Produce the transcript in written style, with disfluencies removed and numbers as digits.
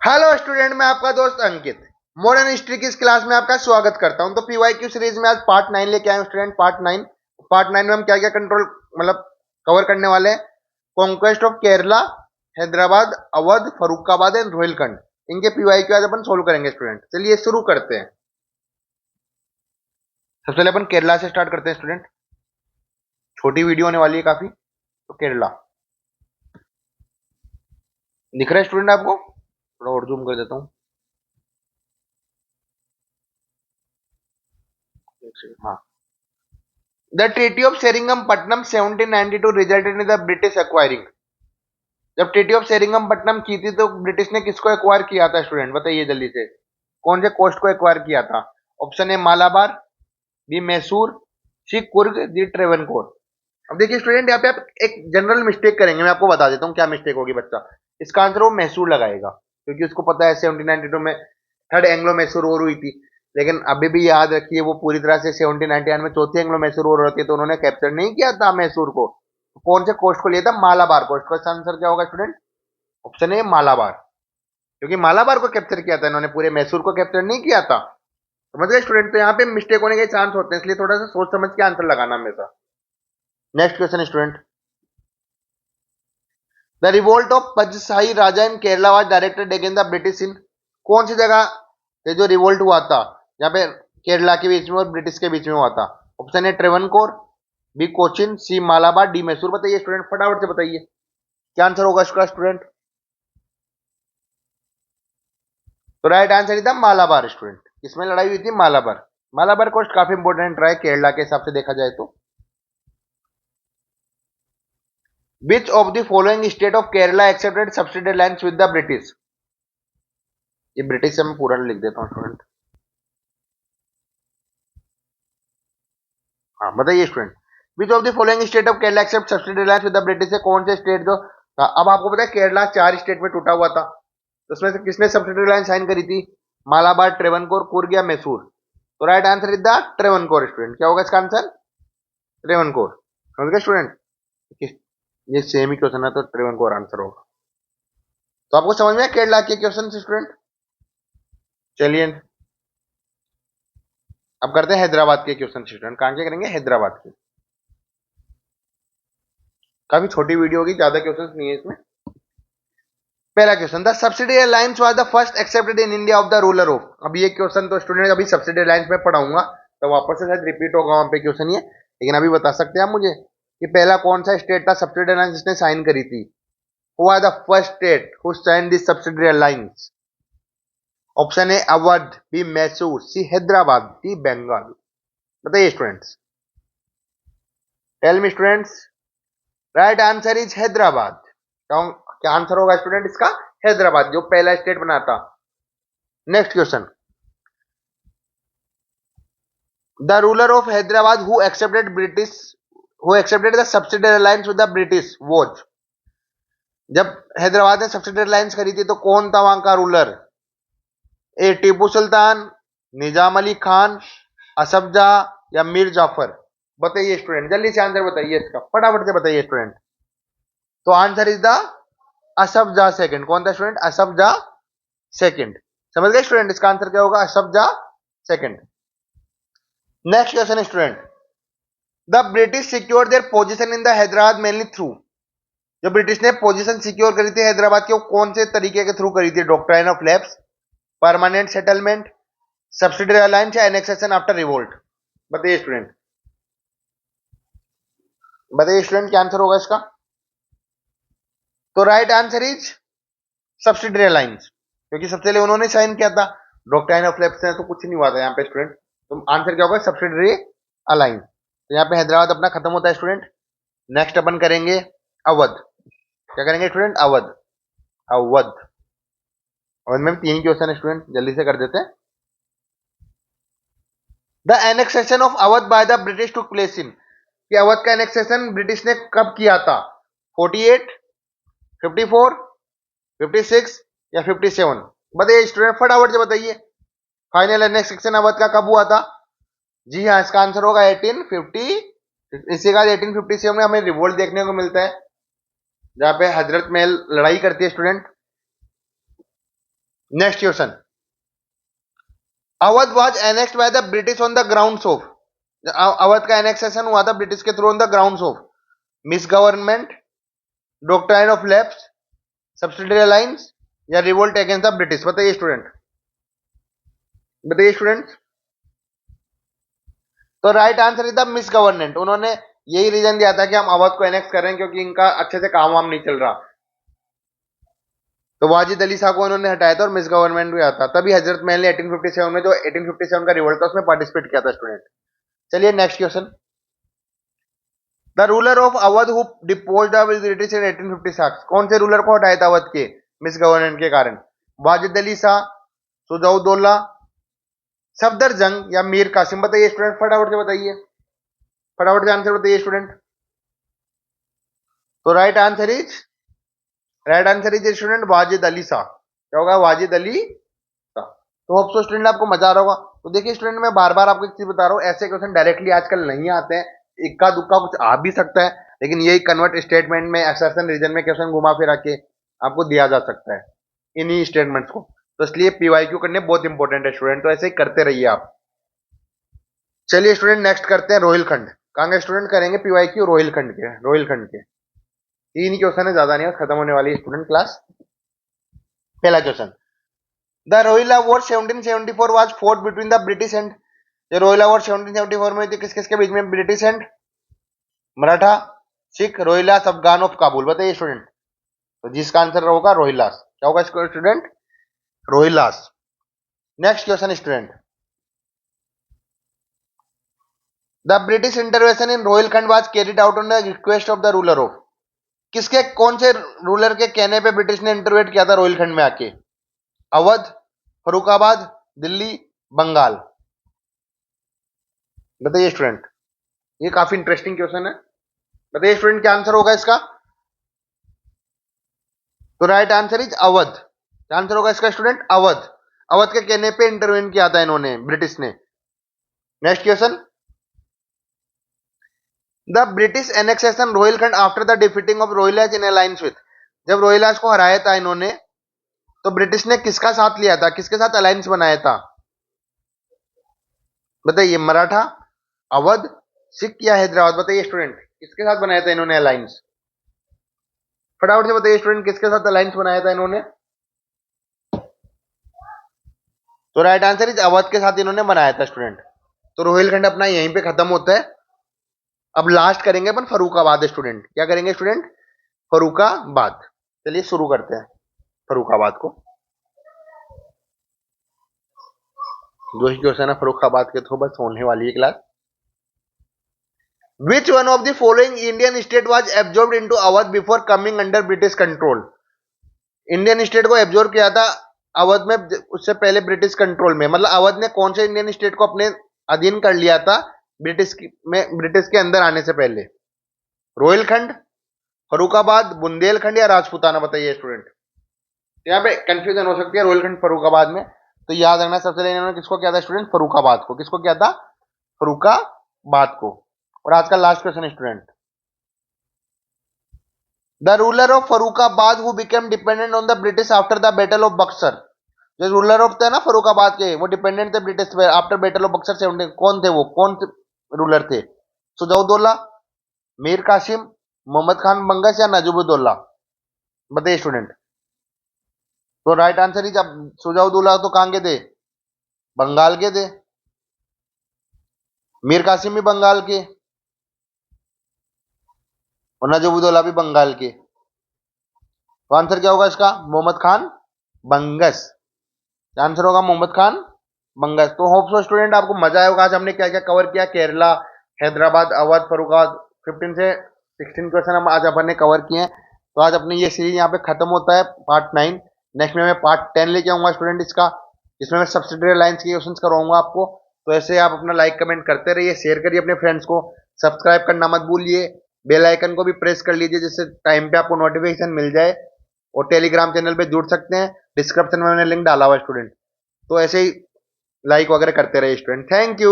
Hello student, मैं आपका दोस्त अंकित मॉडर्न हिस्ट्री की इस क्लास में आपका स्वागत करता हूं। तो पीवाईक्यू सीरीज में आज पार्ट 9 लेके आए स्टूडेंट। पार्ट 9 में हम क्या क्या कंट्रोल मतलब कवर करने वाले हैं। Conquest of Kerala, Hyderabad, Awadh, Farrukhabad and Rohilkhand, इनके पीवाईक्यू आज अपन सोल्व करेंगे स्टूडेंट। चलिए शुरू करते हैं। सबसे पहले अपन केरला से स्टार्ट करते हैं स्टूडेंट। छोटी वीडियो होने वाली है काफी। तो केरला दिख रहा है स्टूडेंट आपको? थोड़ा और जूम कर देता हूँ। हाँ। The Treaty of Seringamपट्टनम 1792 resulted in the British acquiring। जब ट्रीटी ऑफ सेरिंगमपट्टनम की थी तो ब्रिटिश ने किसको एक्वायर किया था स्टूडेंट? बताइए जल्दी से। कौन से कोस्ट को एक्वायर किया था? Option A Malabar, B Mysore, C Coorg, D Travancore. अब देखिए स्टूडेंट, यहाँ पे आप एक जनरल मिस्टेक करेंगे। मैं आपको बता देता हूँ क्या मिस्टेक होगी बच्चा। इसका आंसर वो मैसूर लगाएगा, क्योंकि उसको पता है 1792 में थर्ड एंग्लो मैसूर वॉर हुई थी। लेकिन अभी भी याद रखिए, वो पूरी तरह से 1791 में चौथी एंग्लो मैसूर वॉर होती है, तो उन्होंने कैप्चर नहीं किया था मैसूर को। कौन से कोस्ट को लिया था? मालाबार कोस्ट का। आंसर क्या होगा स्टूडेंट? ऑप्शन ए मालाबार, क्योंकि मालाबार को कैप्चर किया था इन्होंने, पूरे मैसूर को कैप्चर नहीं किया था। समझ गए स्टूडेंट? तो यहाँ पे मिस्टेक होने के चांस होते हैं, इसलिए थोड़ा सा सोच समझ के आंसर लगाना हमेशा। Next question student. The revolt of Pazhassi Raja in Kerala was directed against the British in. कौन सी जगह ये जो रिवोल्ट हुआ था, यहाँ पे केरला के बीच में और ब्रिटिश के बीच में हुआ था? Option A Travancore, B Cochin, C Malabar, D Mysore. बताइए स्टूडेंट, फटाफट से बताइए क्या आंसर होगा इसका स्टूडेंट। तो राइट आंसर था मालाबार स्टूडेंट। किसमें लड़ाई हुई थी? मालाबार। मालाबार कोस्ट काफी इंपोर्टेंट रहा है केरला के हिसाब से देखा जाए तो। Which of the following state of Kerala accepted subsidy lines with the British? ये ब्रिटिश से मैं पूरा लिख देता हूँ स्टूडेंट। हाँ बताइए student. Which of the following state of Kerala except subsidy lines with the British है कौन से स्टेट जो। अब आपको पता है केरला 4 स्टेट में टूटा हुआ था, तो उसमें से किसने सब्सिडी लाइन साइन करी थी? मालाबार, ट्रेवनकोर, कुर्ग या मैसूर? तो right answer is the Travancore student. क्या होगा इसका आंसर? ट्रेवनकोर। समझ गए स्टूडेंट? ये सेम ही क्वेश्चन है, तो ट्रेवनकोर आंसर होगा। तो आपको समझ में केरला के क्वेश्चन स्टूडेंट। चलिए अब करते हैं हैदराबाद के क्वेश्चन स्टूडेंट। कहां के करेंगे? हैदराबाद के। काफी छोटी वीडियो होगी, ज्यादा क्वेश्चंस नहीं है इसमें। पहला question, the subsidy lines was the first accepted in India of the ruler of. अब ये क्वेश्चन तो स्टूडेंट अभी सब्सिडी लाइन्स में पढ़ाऊंगा, तो वापस से शायद रिपीट होगा वहां पे क्वेश्चन ये, लेकिन अभी बता सकते हैं आप मुझे कि पहला कौन सा स्टेट था सब्सिडी लाइन जिसने साइन करी थी? Who are the first state who sign this subsidy lines? Option A Awadh, B Mysore, C Hyderabad, D Bengal. बताइए students, tell me students. Right answer is Hyderabad. क्या आंसर होगा स्टूडेंट इसका? हैदराबाद, जो पहला स्टेट बना था। Next question, the ruler of Hyderabad who accepted the subsidy alliance with the British was. जब हैदराबाद ने सब्सिडी अलायंस करी थी तो कौन था वहां का रूलर? ए टीपू सुल्तान, निजाम अली खान, असफ जहा या मीर जाफर? बताइए स्टूडेंट, जल्दी से आंसर बताइए इसका, फटाफट से बताइए स्टूडेंट। तो आंसर इज द असफ जहा सेकंड। कौन था स्टूडेंट? असफ जहा सेकंड। समझ गए स्टूडेंट? इसका आंसर क्या होगा? असफ जहा second. Next question student, the British secure their position in the Hyderabad mainly through. जो ब्रिटिश ने पोजीशन सिक्योर करी थी हैदराबाद की, वो कौन से तरीके के थ्रू करी थी? Doctrine of lapse, permanent settlement, subsidy alliance या एनेक्सेशन आफ्टर रिवोल्ट? बताइए स्टूडेंट, बताइए स्टूडेंट क्या आंसर होगा इसका? तो right answer is subsidy alliance, क्योंकि सबसे पहले उन्होंने साइन किया था। डॉक्ट्राइन ऑफ लैप्स से तो कुछ नहीं हुआ था यहाँ पे स्टूडेंट। तो आंसर क्या होगा? Subsidy alliance. तो यहाँ पे हैदराबाद अपना खत्म होता है स्टूडेंट। नेक्स्ट अपन करेंगे अवध। क्या करेंगे स्टूडेंट? अवध। अवध। अवध में 3 क्वेश्चन है स्टूडेंट, जल्दी से कर देते हैं। The annexation of Awadh bye the British took place in. कि अवध का एनेक्सेशन ब्रिटिश ने कब किया था? 48, 54, 56 या 57? बताइए स्टूडेंट, फटाफट से बताइए। फाइनल एनेक्सेशन अवध का कब हुआ था? जी हाँ, इसका आंसर होगा 1850। इसी का 1857 में हमें रिवोल्ट देखने को मिलता है, जहां पे हजरत महल लड़ाई करती है student. Next question, Awadh was annexed by the British on the grounds of, Awadh का एनेक्सेशन हुआ था ब्रिटिश के through on the grounds of misgovernment, doctrine of lapse, subsidiary alliance या रिवोल्ट अगेंस्ट द ब्रिटिश। बताइए स्टूडेंट, बताइए student. तो right answer is the misgovernment. उन्होंने यही रीजन दिया था कि हम अवध को एनेक्स कर रहे हैं क्योंकि इनका अच्छे से काम वाम नहीं चल रहा, तो वाजिद अली शाह को उन्होंने हटाया था और मिस गवर्नमेंट भी आता, तभी हजरत महल ने 1857 में जो 1857 का रिवोल्ट था उसमें पार्टिसिपेट किया था स्टूडेंट। चलिए next question, the ruler of Awadh who deposed the British in 1856, कौन से रूलर को हटाया था अवध के मिस गवर्नमेंट के कारण? वाजिद अली शाह, सुजाउद्दौला, सफदरजंग या मीर कासिम। बताइए स्टूडेंट, फटाफट से बताइए, फटाफट से आंसर बताइए स्टूडेंट। तो right answer is student Wajid Ali Shah. क्या होगा? वाजिद अली शाह। तो होप सो स्टूडेंट आपको मजा आ रहा होगा। तो देखिए स्टूडेंट, मैं बार बार आपको एक चीज बता रहा हूँ, ऐसे क्वेश्चन डायरेक्टली आजकल नहीं आते हैं, इक्का दुक्का कुछ आ भी सकता है, लेकिन यही कन्वर्ट स्टेटमेंट में, असर्शन रीजन में क्वेश्चन घुमा फिरा के आपको दिया जा सकता है इन्हीं स्टेटमेंट्स को। तो इसलिए पीवाईक्यू करने बहुत इंपॉर्टेंट है स्टूडेंट, तो ऐसे ही करते रहिए आप। चलिए स्टूडेंट नेक्स्ट करते हैं रोहिलखंड। कहाँ के स्टूडेंट करेंगे पीवाईक्यू? रोहिलखंड के, रोहिलखंड के। तीन ही क्वेश्चन है, ज्यादा नहीं है, खत्म होने वाली स्टूडेंट क्लास। पहला question, the Rohilla war 1774 was fought between the British and, ये रोहिला वॉर 1774 में थी, किस किस के बीच में? British and Maratha, Sikh, Rohillas, Afghan of Kabul. बताइए स्टूडेंट। तो जिसका आंसर होगा रोहिलास। क्या होगा student? Rohillas. Next question student, the British intervention in Rohilkhand was carried out on the request of the ruler of, किसके, कौन से रूलर के कहने पे ब्रिटिश ने इंटरवेट किया था रोहिलखंड में आके? अवध, फरुखाबाद, दिल्ली, बंगाल। बताइए स्टूडेंट, ये काफी इंटरेस्टिंग क्वेश्चन है। बताइए स्टूडेंट क्या आंसर होगा इसका? तो राइट आंसर इज अवध। क्या आंसर होगा इसका स्टूडेंट? अवध। अवध के कहने पे इंटरवेन किया था इन्होंने, ब्रिटिश ने। Next question, the British annexation Rohilkhand after the defeating of Rohillas in alliance with, जब रोहिलास को हराया था इन्होंने तो ब्रिटिश ने किसका साथ लिया था, किसके साथ अलायंस बनाया था? बताइए, मराठा, अवध, सिख या हैदराबाद। बताइए स्टूडेंट, किसके साथ बनाया था इन्होंने अलायंस? फटाफट से बताइए स्टूडेंट, किसके साथ अलायंस बनाया था इन्होंने? तो राइट आंसर इज अवध के साथ इन्होंने बनाया था स्टूडेंट। तो रोहिलखंड अपना यहीं पे खत्म होता है। अब लास्ट करेंगे अपन फरुखाबाद स्टूडेंट। क्या करेंगे स्टूडेंट? फरुखाबाद। चलिए शुरू करते हैं फरुखाबाद को। जो ही क्वेश्चन है फरुखाबाद के, तो बस होने वाली है class. Which one of the following Indian state was absorbed into Awadh before coming under British control? Indian state को एब्जॉर्ब किया था अवध में उससे पहले ब्रिटिश कंट्रोल में, मतलब अवध ने कौन से इंडियन स्टेट को अपने अधीन कर लिया था ब्रिटिश के अंदर आने से पहले? रोहिलखंड, फरुखाबाद, बुंदेलखंड या राजपूताना। बताइए स्टूडेंट। यहाँ पे कंफ्यूजन हो सकती है रोहिलखंड फरुखाबाद में, तो याद रखना सबसे पहले इन्होंने किसको किया था स्टूडेंट? फरुखाबाद को। किसको किया था? फरुखाबाद को। और आज का last question student, the ruler of Farrukhabad who became dependent on the British after the battle of Buxar, जो रूलर ऑफ थे ना फरुखाबाद के, वो डिपेंडेंट थे ब्रिटिश पे आफ्टर बैटल ऑफ बक्सर 17, कौन थे वो? कौन रूलर थे? सुजाउद्दौला, मीर कासिम, मोहम्मद खान बंगस या नजीबुद्दौला। बताइए स्टूडेंट। तो राइट आंसर इज, सुजाउद्दौला तो कहां के थे? बंगाल के थे। मीर कासिम भी बंगाल के और नजीबुद्दौला भी बंगाल के। तो आंसर क्या होगा इसका? मोहम्मद खान बंगस। आंसर होगा मोहम्मद खान बंगस। तो होप सो स्टूडेंट आपको मजा आया होगा। आज हमने क्या क्या कवर किया? केरला, हैदराबाद, अवध, फरुखाबाद, 15 से 16 क्वेश्चन हम आज अपन ने कवर किए हैं। तो आज अपनी ये सीरीज यहाँ पे खत्म होता है, पार्ट 9। नेक्स्ट में मैं पार्ट 10 लेके आऊंगा स्टूडेंट इसका, जिसमें मैं सब्सिडियरी लाइंस के क्वेश्चन करवाऊंगा आपको। तो ऐसे आप अपना लाइक कमेंट करते रहिए, शेयर करिए अपने फ्रेंड्स को, सब्सक्राइब करना मत भूलिए, बेल आइकन को भी प्रेस कर लीजिए जिससे टाइम पे आपको नोटिफिकेशन मिल जाए। और टेलीग्राम चैनल पे जुड़ सकते हैं, डिस्क्रिप्शन में मैंने लिंक डाला हुआ है स्टूडेंट। तो ऐसे ही लाइक वगैरह करते रहिए स्टूडेंट। Thank you.